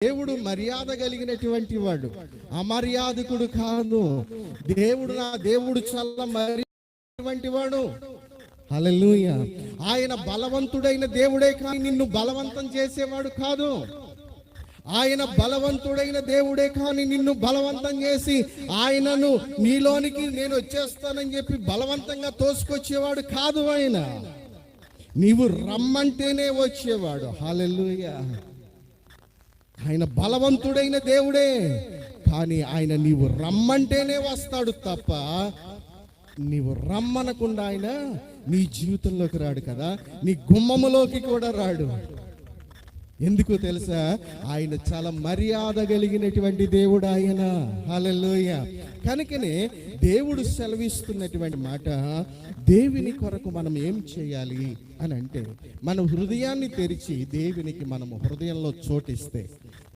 దేవుడు మర్యాద కలిగినటువంటి వాడు, అమర్యాదకుడు కాదు. దేవుడు చాలా మర్యాదటువంటి వాడు. హల్లెలూయా. ఆయన బలవంతుడైన దేవుడే కానీ నిన్ను బలవంతం చేసేవాడు కాదు. ఆయన బలవంతుడైన దేవుడే కానీ నిన్ను బలవంతం చేసి ఆయనను నీలోనికి నేను వచ్చేస్తానని చెప్పి బలవంతంగా తోసుకొచ్చేవాడు కాదు. ఆయన నీవు రమ్మంటేనే వచ్చేవాడు. హల్లెలూయా. ఆయన బలవంతుడైన దేవుడే కానీ ఆయన నీవు రమ్మంటేనే వస్తాడు తప్ప నీవు రమ్మనకుండా ఆయన నీ జీవితంలోకి రాడు కదా, నీ గుమ్మములోకి కూడా రాడు. ఎందుకు తెలుసా? ఆయన చాలా మర్యాద కలిగినటువంటి దేవుడు ఆయన. హల్లెలూయా. కనుకనే దేవుడు సెలవిస్తున్నటువంటి మాట, దేవుని కొరకు మనం ఏం చేయాలి అని అంటే, మన హృదయాన్ని తెరిచి దేవునికి మనము హృదయంలో చోటిస్తే,